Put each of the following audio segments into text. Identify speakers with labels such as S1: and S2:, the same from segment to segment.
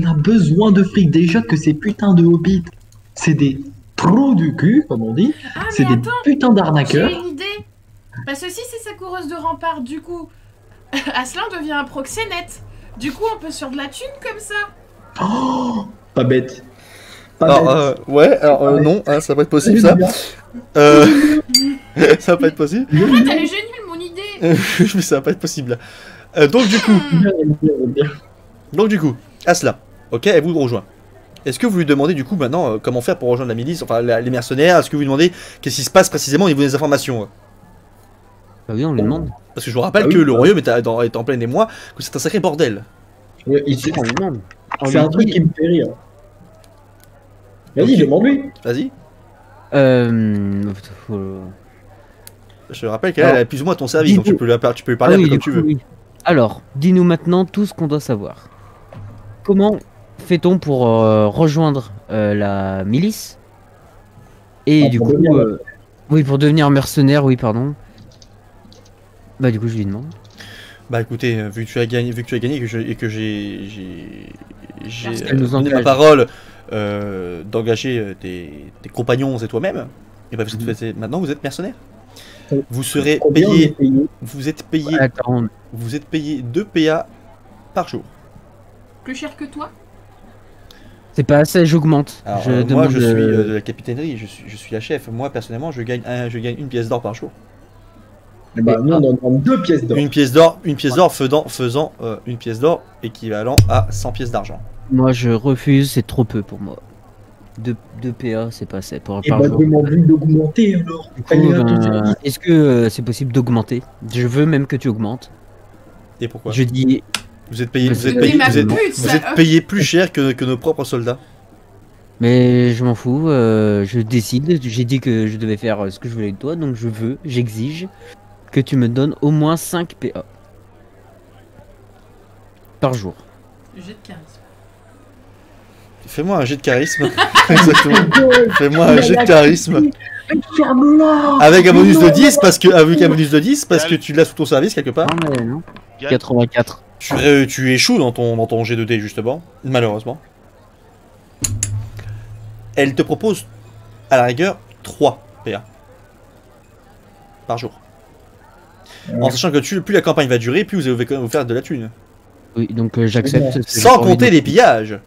S1: on a besoin de fric. Déjà que ces putains de hobbits, c'est des trous du cul, comme on dit.
S2: Ah,
S1: C'est
S2: mais
S1: des
S2: attends,
S1: putains d'arnaqueurs.
S2: j'ai une idée. Parce que si c'est sa coureuse de rempart, du coup, Aslan devient un proxénète. Du coup, on peut sur de la thune comme ça.
S1: Oh, pas bête. Pas
S3: Alors,
S1: bête.
S3: ouais, alors non, hein, ça va pas être possible ça. Ça va pas être possible.
S2: En fait, elle est géniale, mon idée.
S3: Mais ça va pas être possible. Donc du coup, Asla, ok, elle vous rejoint. Est-ce que vous lui demandez du coup maintenant comment faire pour rejoindre la milice, enfin les mercenaires? Est-ce que vous lui demandez qu'est-ce qui se passe précisément au niveau des informations?
S4: Bah oui, on lui demande.
S3: Parce que je vous rappelle
S1: Ah oui,
S3: que le
S1: bah
S3: royaume est en plein émoi, que c'est un sacré bordel.
S1: Ouais,
S4: On lui demande. On
S1: c'est
S4: lui
S1: un truc
S4: dit,
S1: qui me fait rire. Vas-y,
S3: Ok.
S1: demande-lui.
S3: Vas-y.
S4: faut-
S3: Je rappelle qu'elle est plus ou moins à ton service, donc tu peux lui
S4: Ah
S3: parler un
S4: oui,
S3: peu comme
S4: du
S3: tu
S4: coup,
S3: veux.
S4: oui. Alors, dis-nous maintenant tout ce qu'on doit savoir. Comment fait-on pour rejoindre la milice? Et
S1: Ah,
S4: du
S1: pour
S4: coup,
S1: devenir
S4: oui, pour devenir mercenaire, oui, pardon. Bah du coup, je lui demande.
S3: Bah écoutez, vu que tu as gagné, et que j'ai
S4: Elle nous
S3: donné ma
S4: engage.
S3: parole d'engager tes compagnons et toi-même, et bah maintenant vous êtes mercenaire. Vous serez
S1: Combien on est
S3: payé,
S1: payé
S4: Attends,
S3: vous êtes payé 2 PA par jour.
S2: Plus cher que toi.
S4: c'est pas assez, j'augmente.
S3: Alors,
S4: Je
S3: moi
S4: demande,
S3: je suis de la capitainerie, je suis la chef. Moi personnellement je gagne une pièce d'or par jour.
S1: Eh ben, nous, on en demande 2 pièces d'or.
S3: Une pièce d'or faisant une pièce d'or équivalent à 100 pièces d'argent.
S4: Moi, je refuse, c'est trop peu pour moi. 2 PA, c'est pas assez pour
S1: Et
S4: par
S1: bah,
S4: jour.
S1: demande-lui d'augmenter alors.
S4: Du coup,
S1: Allez, à ton service.
S4: est-ce que c'est possible d'augmenter? Je veux même que tu augmentes.
S3: Et pourquoi?
S4: Je dis,
S3: Vous êtes payé,
S4: Mais
S3: vous êtes
S4: c'est-
S3: payé,
S2: ma
S3: vous êtes,
S2: pute,
S3: vous
S2: ça.
S3: êtes payé plus cher que nos propres soldats.
S4: mais je m'en fous, je décide. J'ai dit que je devais faire ce que je voulais de toi, donc j'exige que tu me donnes au moins 5 PA par jour.
S2: Jet de charisme.
S3: Fais-moi un jet de charisme. Exactement. Fais-moi un jet de charisme.
S1: Ferme-la.
S3: Avec un bonus de 10 parce que avec un bonus de 10 parce que tu l'as sous ton service quelque part.
S4: Non, mais non.
S5: Gagne.
S4: 84.
S3: Tu échoues dans ton jet de dés justement, malheureusement. Elle te propose à la rigueur 3 PA par jour. En sachant que plus la campagne va durer, plus vous allez vous faire de la thune.
S4: Oui, donc j'accepte. parce que j'ai
S3: Sans
S4: pas envie
S3: compter
S4: de-
S3: les pillages.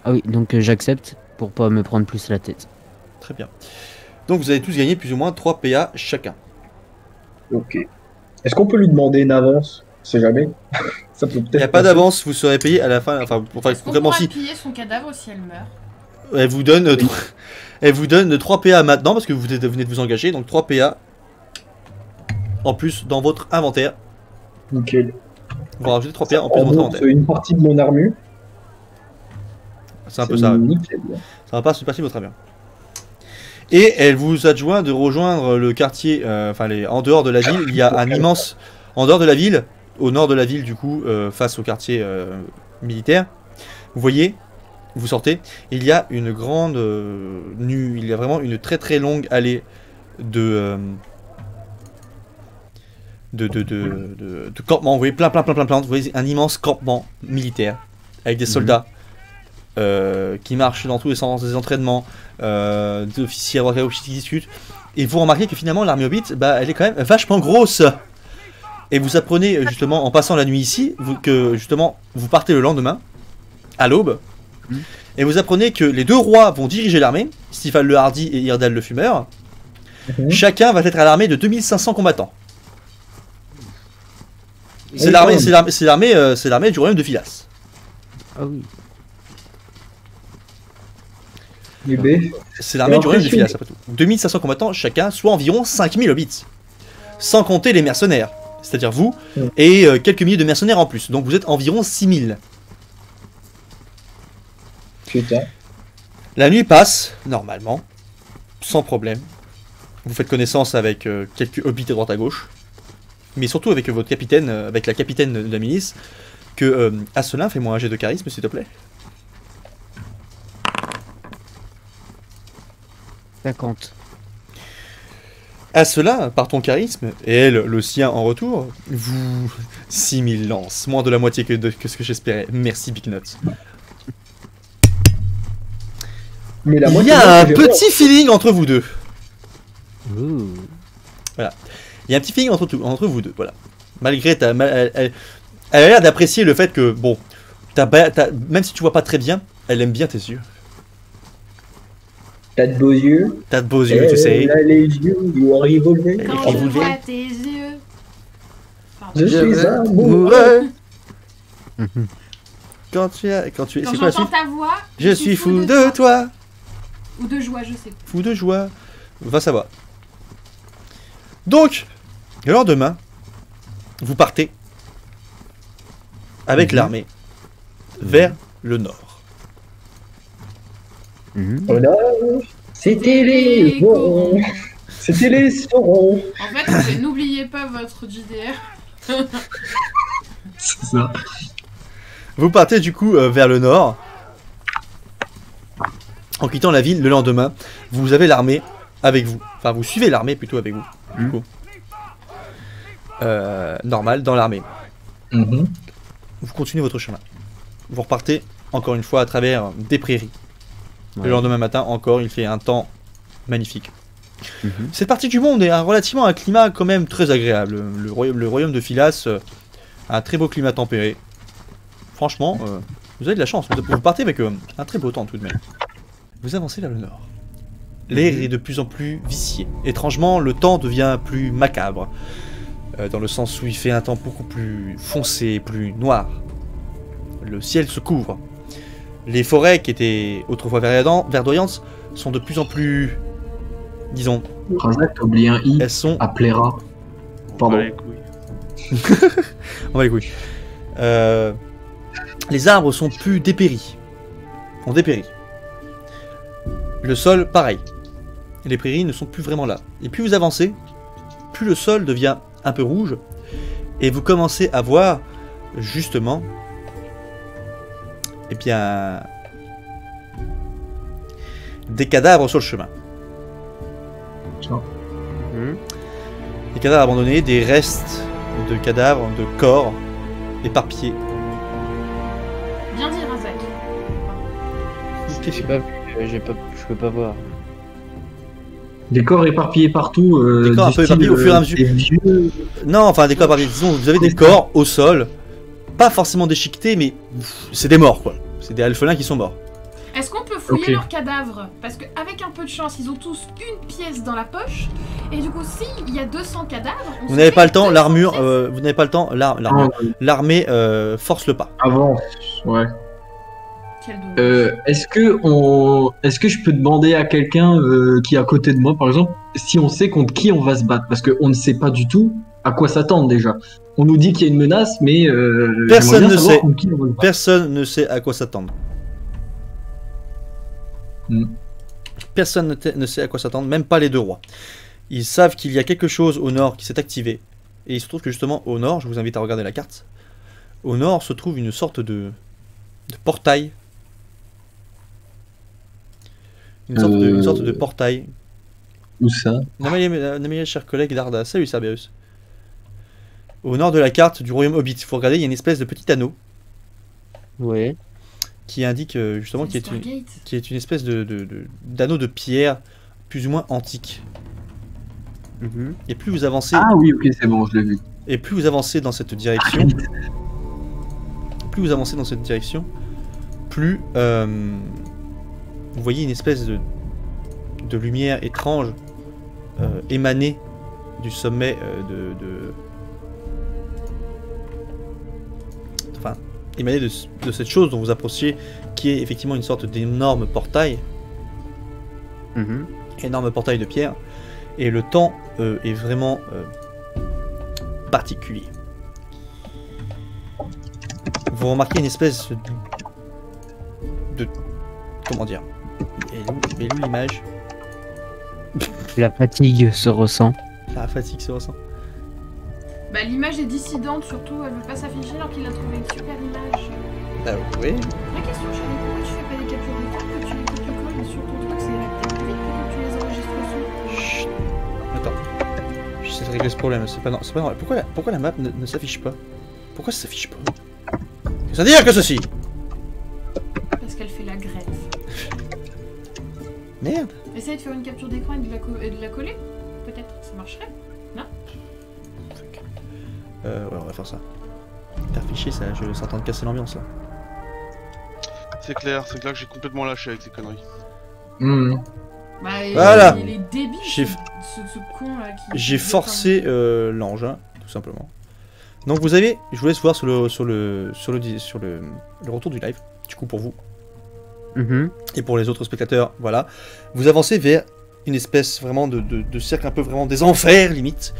S4: Ah oui, donc j'accepte pour pas me prendre plus la tête.
S3: Très bien. Donc vous allez tous gagner plus ou moins 3 PA chacun.
S1: Ok. Est-ce qu'on peut lui demander une avance? On sait jamais. Ça peut
S3: Il
S1: peut-être.
S3: n'y a pas
S1: passer.
S3: d'avance, vous serez payé à la fin. Enfin,
S2: Est-ce qu'on
S3: vraiment
S2: pourra
S3: si.
S2: piller son cadavre si elle meurt?
S3: Elle vous donne, elle vous donne 3 PA maintenant parce que vous venez de vous engager. Donc 3 PA en plus dans votre inventaire.
S1: Nickel.
S3: Vous rajoutez 3 PA en plus
S1: En
S3: dans votre
S1: gros,
S3: inventaire.
S1: c'est une partie de mon armure.
S3: C'est un peu ça. Ouais.
S1: Nickel.
S3: Ça va pas se passer votre avion. Et elle vous adjoint de rejoindre le quartier, en dehors de la ville, il y a un immense, en dehors de la ville, au nord de la ville du coup, face au quartier militaire, vous voyez, vous sortez, il y a une grande il y a vraiment une très très longue allée de campements, vous voyez plein, vous voyez un immense campement militaire, avec des soldats, qui marchent dans tous les sens, des entraînements, d'officiers à droite à gauche qui discutent. Et vous remarquez que finalement l'armée Hobbit, bah, elle est quand même vachement grosse. Et vous apprenez justement en passant la nuit ici que justement vous partez le lendemain à l'aube. Et vous apprenez que les 2 rois vont diriger l'armée, Stifal le Hardi et Irdal le Fumeur. Chacun va être à l'armée de 2500 combattants. C'est l'armée du royaume de Philas.
S4: Ah oui.
S1: Eh ben,
S3: C'est l'armée du royaume de
S1: Impressionnant.
S3: Philas après tout. 2500 combattants chacun, soit environ 5000 hobbits. Sans compter les mercenaires, c'est-à-dire vous, et quelques milliers de mercenaires en plus. Donc vous êtes environ 6000.
S1: putain.
S3: La nuit passe, normalement, sans problème. Vous faites connaissance avec quelques hobbits à droite à gauche. Mais surtout avec votre capitaine, avec la capitaine de la milice, que Asselin, fais-moi un jet de charisme s'il te plaît.
S4: 50.
S3: Asselin, par ton charisme, et elle, le sien en retour, vous... 6000 lances, moins de la moitié que ce que j'espérais. Merci Big Nut.
S1: Mais la
S3: Il y
S1: moitié
S3: a un
S1: que j'ai
S3: petit feeling entre vous deux.
S4: Ouh.
S3: Il y a un petit feeling entre vous deux, voilà. Malgré elle a l'air d'apprécier le fait que, bon, même si tu vois pas très bien, elle aime bien tes yeux.
S1: T'as de beaux yeux.
S3: T'as de beaux yeux, tu sais.
S1: Là, les yeux, you are revolver.
S2: Quand
S3: Et
S2: je
S3: vous
S2: vois
S3: voulez
S2: tes yeux. Pardon.
S1: Je suis amoureux.
S3: Amoureux.
S4: Mhm.
S3: Quand tu es,
S2: Quand
S3: c'est quoi la
S2: j'entends
S3: suite?
S2: ta voix,
S3: Je suis fou de toi.
S2: Ou de joie, je sais pas.
S3: Fou de joie. Va savoir. Donc, le lendemain, vous partez avec l'armée vers le nord.
S4: Mhm.
S1: Oh là, c'était les bons. C'était les saurons.
S2: En fait, n'oubliez pas votre JDR.
S1: C'est ça.
S3: Vous partez du coup vers le nord. En quittant la ville le lendemain, vous avez l'armée avec vous. Enfin, vous suivez l'armée plutôt avec vous. Du coup. Normal, dans l'armée.
S1: Mhm.
S3: Vous continuez votre chemin. Vous repartez encore une fois à travers des prairies.
S4: Ouais.
S3: Le lendemain matin, encore, il fait un temps magnifique.
S4: Mhm.
S3: Cette partie du monde a relativement un climat quand même très agréable. Le royaume de Philas a un très beau climat tempéré. Franchement, vous avez de la chance. Vous partez avec un très beau temps tout de même. Vous avancez vers le nord. L'air est de plus en plus vicié. Étrangement, le temps devient plus macabre. Dans le sens où il fait un temps beaucoup plus foncé, plus noir. Le ciel se couvre. Les forêts qui étaient autrefois verdoyantes sont de plus en plus... Disons,
S1: Razak, t'as oublié un i.
S3: elles sont...
S1: Appellera. Pardon.
S5: Ouais, couilles.
S3: On va les couilles. Les arbres sont plus dépéris. Ont dépéri. Le sol, pareil. Les prairies ne sont plus vraiment là. Et plus vous avancez, plus le sol devient un peu rouge. Et vous commencez à voir, justement, eh bien, des cadavres sur le chemin.
S4: Mhm.
S3: Des cadavres abandonnés, des restes de cadavres, de corps éparpillés.
S2: Bien dit, Razak.
S4: J'ai pas vu, je peux pas voir.
S1: Des corps éparpillés partout.
S3: Des corps un
S1: du
S3: peu
S1: style,
S3: éparpillés au fur et à mesure.
S1: des vieux.
S3: Non, enfin des corps éparpillés. Disons, vous avez des corps au sol, pas forcément déchiquetés, mais c'est des morts quoi. C'est des alphelins qui sont morts.
S2: Est-ce qu'on peut fouiller
S1: Ok.
S2: leurs cadavres? Parce qu'avec un peu de chance, ils ont tous une pièce dans la poche. Et du coup, s'il y a 200 cadavres, on
S3: Vous
S2: se
S3: n'avez
S2: fait
S3: pas le temps,
S2: 200
S3: l'armure,
S2: pièces.
S3: vous n'avez pas le temps,
S1: Ah,
S3: l'armée force le pas.
S1: avant, ouais.
S2: Quel dommage.
S1: Est-ce que je peux demander à quelqu'un qui est à côté de moi, par exemple, si on sait contre qui on va se battre? Parce qu'on ne sait pas du tout à quoi s'attendre déjà. On nous dit qu'il y a une menace, mais
S3: Personne
S1: j'aimerais bien
S3: ne
S1: savoir
S3: sait.
S1: contre qui on va se battre.
S3: Personne ne sait à quoi s'attendre.
S1: Hmm.
S3: Personne ne sait à quoi s'attendre, même pas les deux rois. Ils savent qu'il y a quelque chose au nord qui s'est activé. Et il se trouve que justement au nord, je vous invite à regarder la carte, au nord se trouve une sorte de portail. Une sorte de portail.
S1: Où ça?
S3: Namaye, cher collègue Darda. Salut Cerberus. Au nord de la carte du royaume Hobbit, il faut regarder, il y a une espèce de petit anneau
S4: Ouais.
S3: qui indique justement
S2: C'est
S3: qui
S2: Stargate.
S3: est une espèce d'anneau de pierre plus ou moins antique.
S4: Mhm.
S3: Et plus vous avancez,
S1: Ah oui, ok, c'est bon, je l'ai vu.
S3: et plus vous avancez dans cette direction, plus vous voyez une espèce de lumière étrange émaner du sommet enfin, émaner de cette chose dont vous approchez, qui est effectivement une sorte d'énorme portail,
S4: Mhm.
S3: énorme portail de pierre, et le temps est vraiment particulier. Vous remarquez une espèce de comment dire, elle est où l'image?
S4: La fatigue se ressent.
S3: La fatigue se ressent.
S2: Bah, l'image est dissidente, surtout, elle veut pas s'afficher alors qu'il a trouvé une super image.
S3: Oui.
S2: Vraie question, chérie, pourquoi tu fais pas des captures d'écran, que tu les copies-colles sur ton truc, ça irait peut-être plus vite que tu les enregistres sous.
S3: Chut. Attends. J'essaie de régler ce problème. C'est pas normal. Pourquoi la map ne s'affiche pas? Pourquoi ça s'affiche pas? C'est-à-dire que ceci?
S2: Parce qu'elle fait la grève.
S3: Merde.
S2: Essaye de faire une capture d'écran et de la coller. Peut-être, ça marcherait.
S3: Ouais, on va faire ça. Faire fichier, ça, je suis en train de casser l'ambiance là.
S5: C'est clair que j'ai complètement lâché avec ces conneries.
S2: Bah,
S3: Voilà.
S2: il est débile,
S3: J'ai-
S2: ce con là qui...
S3: J'ai forcé l'engin, tout simplement. Donc vous avez, je vous laisse voir sur le retour du live, du coup pour vous et pour les autres spectateurs, voilà. Vous avancez vers une espèce vraiment de cercle un peu vraiment des enfers limite,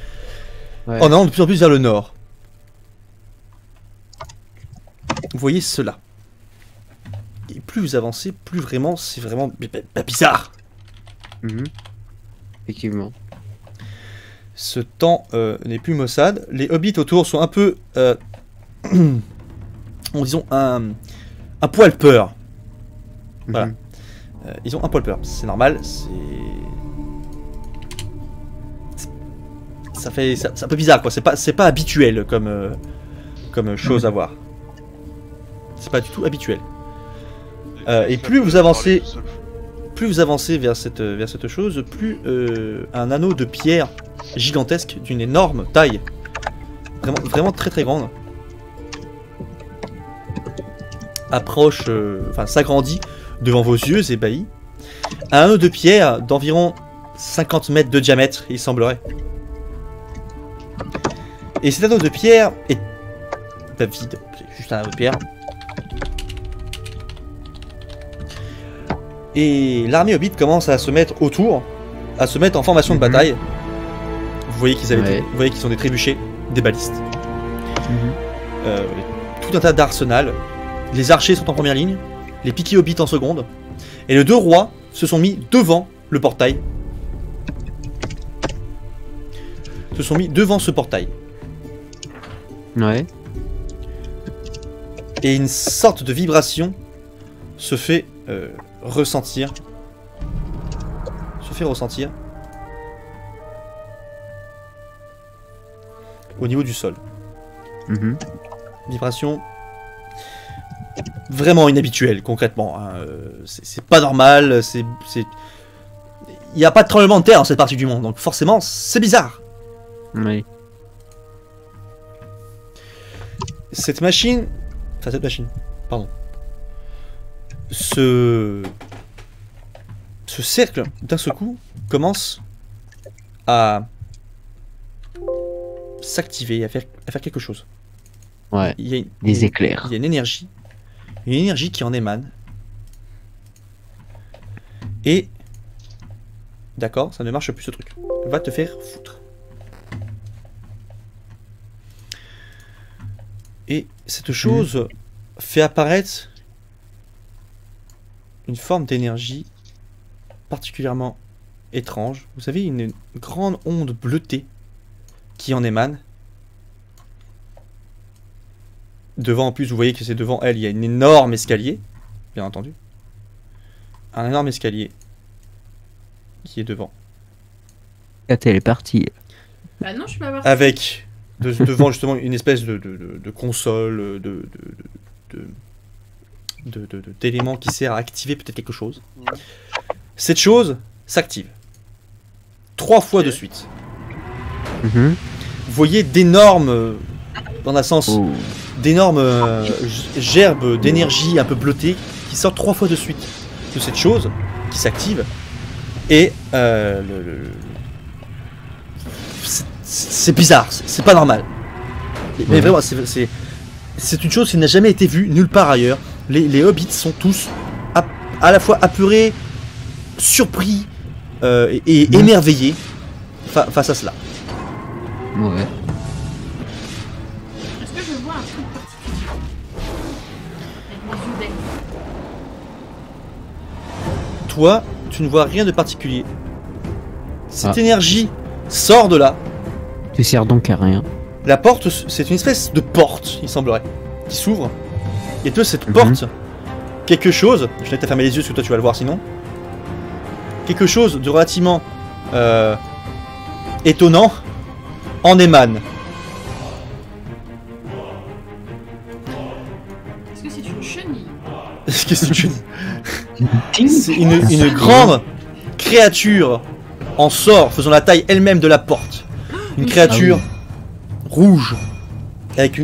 S4: Ouais.
S3: en allant de plus en plus vers le nord. Vous voyez cela. Et plus vous avancez, plus vraiment, c'est vraiment bizarre.
S4: Effectivement.
S3: Ce temps n'est plus maussade. Les hobbits autour sont un peu, disons, un poil peur. Voilà. Ils ont un poil peur. C'est normal. C'est un peu bizarre, quoi. C'est pas habituel comme chose à voir. C'est pas du tout habituel. Et plus vous avancez, vers cette chose, plus un anneau de pierre gigantesque d'une énorme taille, vraiment très très grande, approche, enfin s'agrandit devant vos yeux ébahis. Un anneau de pierre d'environ 50 mètres de diamètre, il semblerait. Et cet anneau de pierre est vide, c'est juste un anneau de pierre. Et l'armée Hobbit commence à se mettre autour, à se mettre en formation de bataille. Vous voyez qu'ils ont des trébuchets, des balistes, tout un tas d'arsenal. Les archers sont en première ligne, les piquets Hobbits en seconde, et les deux rois se sont mis devant le portail. Se sont mis devant ce portail.
S4: Ouais.
S3: Et une sorte de vibration se fait ressentir. Au niveau du sol. Vibration vraiment inhabituelle, concrètement. Hein. C'est pas normal. Il n'y a pas de tremblement de terre dans cette partie du monde, donc forcément, c'est bizarre.
S4: Oui.
S3: Cette machine, pardon. Ce cercle, d'un seul coup, commence à s'activer, à faire quelque chose.
S4: Ouais.
S3: Il y a
S4: Des éclairs.
S3: Il y a une énergie qui en émane. Et d'accord, ça ne marche plus ce truc. Va te faire foutre. Et cette chose fait apparaître une forme d'énergie particulièrement étrange. Vous avez une grande onde bleutée qui en émane. Devant, en plus, vous voyez que c'est devant elle, il y a un énorme escalier, bien entendu. Un énorme escalier qui est devant.
S4: Quand elle est partie.
S2: Bah non, je suis pas partie.
S3: Avec devant justement une espèce de console, d'éléments qui sert à activer peut-être quelque chose. Cette chose s'active 3 fois de suite. Vous voyez d'énormes, dans un sens, d'énormes gerbes d'énergie un peu bleutées qui sortent 3 fois de suite de cette chose qui s'active. Et c'est bizarre, c'est pas normal. Mais vraiment, c'est une chose qui n'a jamais été vue nulle part ailleurs. Les hobbits sont tous à la fois apeurés, surpris et émerveillés face à cela.
S4: Ouais.
S2: Est-ce que je vois un truc particulier avec mes yeux d'aigle?
S3: Toi, tu ne vois rien de particulier. Cette énergie sort de là.
S4: Tu sers donc à rien.
S3: La porte, c'est une espèce de porte, il semblerait, qui s'ouvre. Et de cette porte, quelque chose, je vais te fermer les yeux parce que toi tu vas le voir sinon, quelque chose de relativement étonnant en émane.
S2: Est-ce que c'est une chenille?
S3: Est-ce que c'est une chenille? C'est une grande créature en sort, faisant la taille elle-même de la porte. Une créature rouge, avec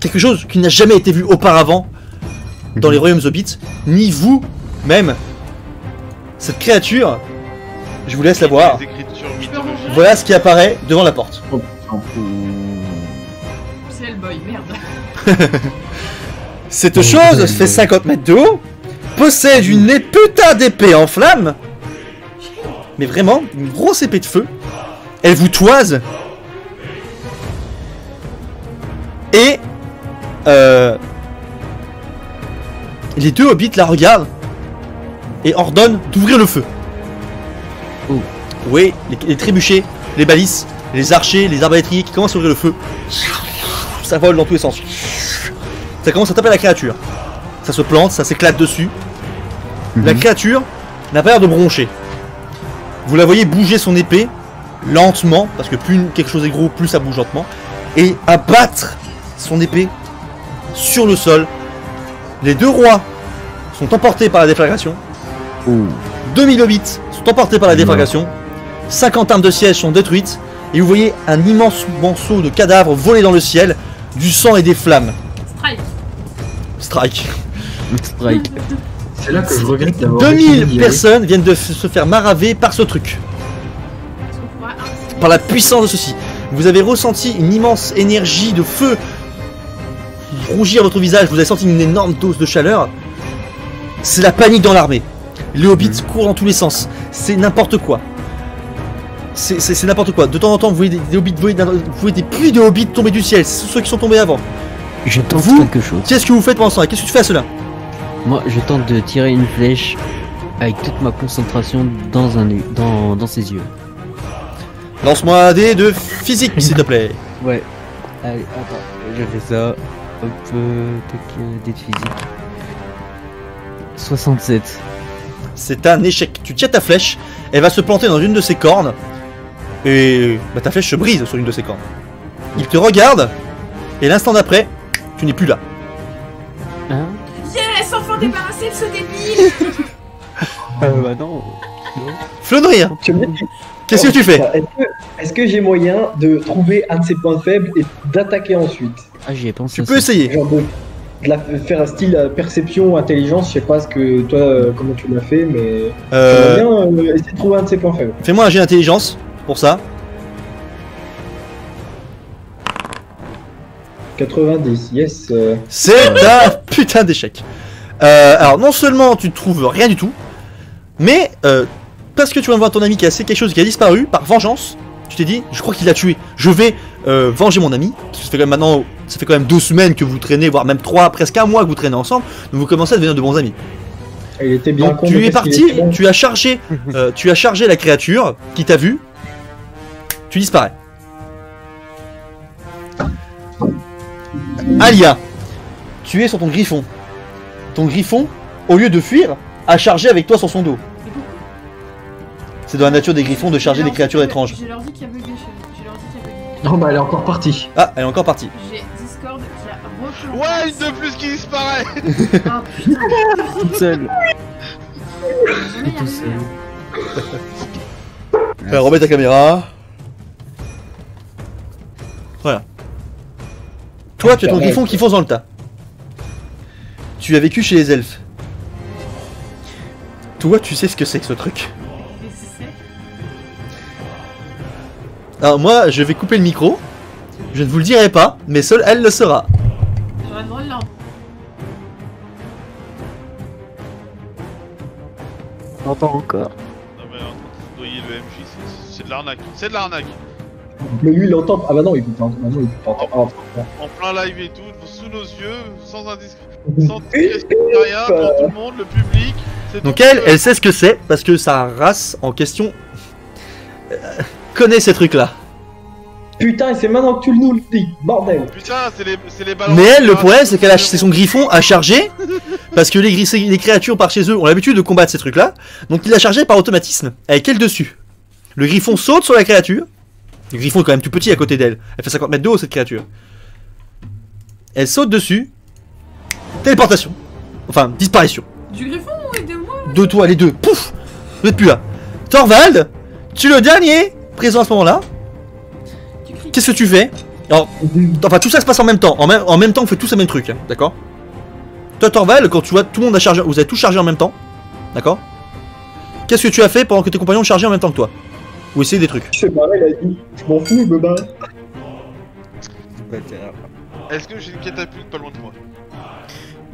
S3: quelque chose qui n'a jamais été vu auparavant dans les royaumes hobbits, ni vous même. Cette créature, je vous laisse la voir.
S5: Les écritures
S2: Je peux
S5: mythologiques.
S3: Voilà ce qui apparaît devant la porte.
S2: C'est Hellboy, merde.
S3: Cette chose fait 50 mètres de haut, possède une putain d'épée en flammes, mais vraiment une grosse épée de feu. Elle vous toise. Et les deux hobbits la regardent et ordonnent d'ouvrir le feu.
S4: Oh.
S3: Oui, les trébuchets, les balises, les archers, les arbalétriers qui commencent à ouvrir le feu. Ça vole dans tous les sens. Ça commence à taper la créature. Ça se plante, ça s'éclate dessus. La créature n'a pas l'air de broncher. Vous la voyez bouger son épée lentement, parce que plus quelque chose est gros, plus ça bouge lentement, et abattre son épée sur le sol. Les deux rois sont emportés par la déflagration. 2000 hobbits sont emportés par la déflagration. 50 armes de siège sont détruites. Et vous voyez un immense morceau de cadavres voler dans le ciel, du sang et des flammes.
S2: Strike.
S3: Strike.
S4: Strike.
S1: C'est là que je regrette d'avoir.
S3: 2000 personnes viennent de se faire maraver par ce truc.
S2: Est-ce qu'on pourra
S3: Par la puissance de ceci. Vous avez ressenti une immense énergie de feu rougir votre visage. Vous avez senti une énorme dose de chaleur. C'est la panique dans l'armée. Les hobbits courent dans tous les sens. C'est n'importe quoi. C'est n'importe quoi. De temps en temps, vous voyez des hobbits, vous voyez des pluies de hobbits tomber du ciel. C'est ceux qui sont tombés avant.
S4: Je tente
S3: Vous
S4: quelque chose.
S3: Qu'est-ce que vous faites pendant ce temps? Qu'est-ce que tu fais à cela?
S4: Moi, je tente de tirer une flèche avec toute ma concentration dans un dans ses yeux.
S3: Lance-moi un dé de physique, s'il te plaît.
S4: Ouais. Allez, attends, je fais ça. Hop, tac, dé de physique. 67.
S3: C'est un échec. Tu tiens ta flèche, elle va se planter dans une de ses cornes. Et bah, ta flèche se brise sur une de ses cornes. Il te regarde, et l'instant d'après, tu n'es plus là.
S4: Hein?
S2: Yes, enfin débarrassé de ce débile.
S4: Bah non.
S3: Flonrir,
S6: Tu me dis,
S3: qu'est-ce que tu fais?
S6: Est-ce que j'ai moyen de trouver un de ses points faibles et d'attaquer ensuite?
S4: Ah, j'y ai pensé.
S3: Tu peux essayer.
S6: Genre faire un style perception, intelligence, je sais pas ce que toi, comment tu l'as fait, mais j'aimerais bien essayer de trouver un de ses points faibles.
S3: Fais-moi un jet d'intelligence pour ça.
S6: 90, yes.
S3: C'est un putain d'échec. Alors non seulement tu ne trouves rien du tout, mais parce que tu vas voir ton ami qui a fait quelque chose qui a disparu, par vengeance, tu t'es dit, je crois qu'il l'a tué, je vais venger mon ami. Ça fait quand même maintenant, ça fait quand même 2 semaines que vous traînez, voire même 3, presque 1 mois que vous traînez ensemble, donc vous commencez à devenir de bons amis.
S6: Il était bien
S3: Donc
S6: con,
S3: tu
S6: mais
S3: es
S6: parce qu'il
S3: parti,
S6: était bon.
S3: tu as chargé la créature qui t'a vu, tu disparais. Alia, tu es sur ton griffon. Ton griffon, au lieu de fuir, a chargé avec toi sur son dos. C'est dans la nature des griffons de charger des créatures étranges.
S2: J'ai leur dit qu'il y a bugué chez eux. J'ai leur dit qu'il y a bugué.
S1: Non, bah elle est encore partie.
S3: Ah, elle est encore partie.
S2: J'ai Discord qui a replanté.
S5: Ouais, une de plus qui disparaît.
S2: Ah putain.
S4: toute seule.
S2: Désolé,
S4: Tout seul.
S3: Alors, remets ta caméra. Voilà. Toi, tu as ton griffon qui fonce dans le tas. Tu as vécu chez les elfes. Toi, tu sais ce que c'est que ce truc.
S2: Et c'est.
S3: Alors moi, je vais couper le micro. Je ne vous le dirai pas, mais seule elle le saura.
S2: J'aurais le droit de leur.
S4: On entend encore.
S5: Non mais attends, vous voyez le MJ, c'est de l'arnaque. C'est de l'arnaque.
S6: Mais lui, il entend. Ah bah non, il peut pas entendre. Il peut pas entendre.
S5: En plein live et tout, sous nos yeux, sans discrétion, rien, devant tout le monde, le public. c'est
S3: Donc
S5: tout,
S3: elle sait ce que c'est, parce que sa race en question connaît ces trucs-là.
S6: Putain, et c'est maintenant que tu nous le dis, bordel.
S5: Putain, c'est les ballons.
S3: Mais elle, le problème, c'est qu'elle a c'est son griffon à charger, parce que les créatures par chez eux ont l'habitude de combattre ces trucs-là, donc il l'a chargé par automatisme, avec elle dessus. Le griffon saute sur la créature. Le griffon est quand même tout petit à côté d'elle. Elle fait 50 mètres de haut, cette créature. Elle saute dessus. Téléportation. Enfin, disparition.
S2: Du griffon ou de moi?
S3: De toi, les deux. Pouf! Vous n'êtes plus là. Thorvald, tu es le dernier présent à ce moment-là.
S2: Tu cries.
S3: Qu'est-ce que tu fais? Alors, enfin, tout ça se passe en même temps. En même temps, on fait tous le même truc, hein, d'accord? Toi, Thorvald, quand tu vois tout le monde a chargé, vous avez tous chargé en même temps, d'accord? Qu'est-ce que tu as fait pendant que tes compagnons chargeaient en même temps que toi? Ou essayer des trucs?
S6: Je fais pareil, il a dit. Je m'en fous, je me barre.
S5: Est-ce que j'ai une catapulte pas loin de moi?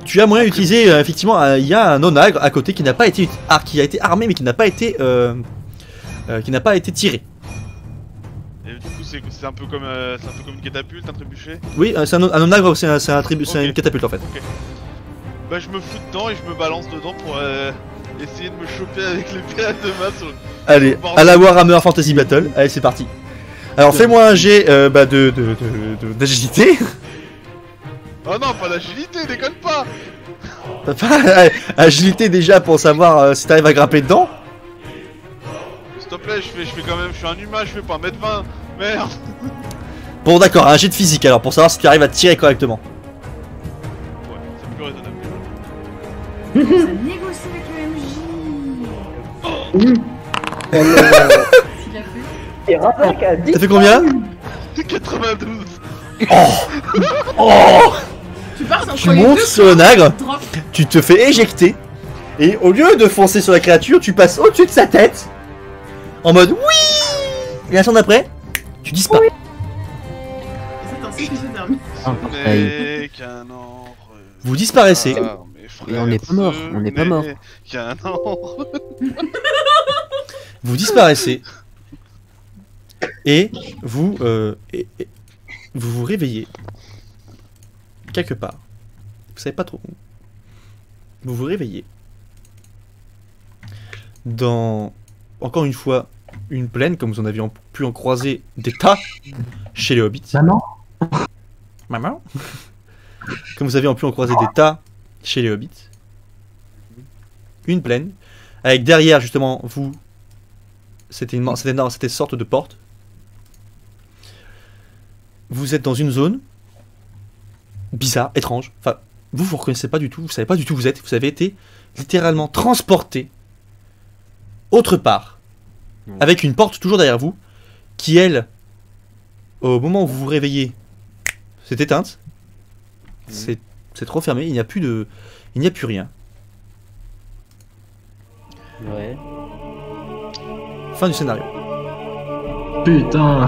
S3: Tu as moyen d'utiliser, effectivement, il y a un onagre à côté qui n'a pas été, qui a été armé mais qui n'a pas été tiré.
S5: Et du coup, c'est un peu comme une catapulte, un trébuchet.
S3: Oui, c'est un onagre, c'est
S5: Ok.
S3: une catapulte en fait.
S5: Ok. Bah, je me fous dedans et je me balance dedans pour essayer de me choper avec l'épée à 2 mains sur le.
S3: Allez,
S5: Bordel.
S3: à la Warhammer Fantasy Battle, allez c'est parti. Alors fais-moi un jet d'agilité.
S5: Oh non, pas d'agilité, déconne pas!
S3: Agilité déjà pour savoir si t'arrives à grimper dedans.
S5: S'il te plaît, je fais quand même, je suis un humain, je fais pas 1m20, merde!
S3: Bon d'accord, un jet de physique alors pour savoir si tu arrives à tirer correctement.
S5: Ouais, c'est plus raisonnable.
S2: Ça négocie avec le MJ. S'il a fait.
S6: Et Raphaël qui a dit.
S3: T'as fait combien?
S5: 92!
S3: Oh,
S2: Tu pars sans
S3: tu montes sur le nagre, tu te fais éjecter, et au lieu de foncer sur la créature, tu passes au-dessus de sa tête, en mode oui. Et l'instant d'après, tu disparais.
S2: C'est un sujet d'armes.
S4: Ah,
S5: Ce
S4: pareil.
S5: n'est qu'un ordre.
S3: Vous disparaissez.
S4: Et on n'est pas mort, on n'est pas mort.
S5: Qu'un ordre.
S3: Vous disparaissez. Et vous vous vous réveillez quelque part. Vous savez pas trop où. Vous vous réveillez dans, encore une fois, une plaine, comme vous en aviez pu en croiser des tas chez les hobbits.
S1: Maman?
S3: Maman. Comme vous avez pu en croiser des tas chez les hobbits. Une plaine, avec derrière justement vous, c'était une sorte de porte. Vous êtes dans une zone bizarre, étrange. Enfin, vous reconnaissez pas du tout, vous savez pas du tout où vous êtes. Vous avez été littéralement transporté autre part, avec une porte toujours derrière vous, qui elle, au moment où vous vous réveillez, s'est éteinte. C'est trop fermé. Il n'y a plus rien.
S4: Ouais.
S3: Fin du scénario.
S1: Putain.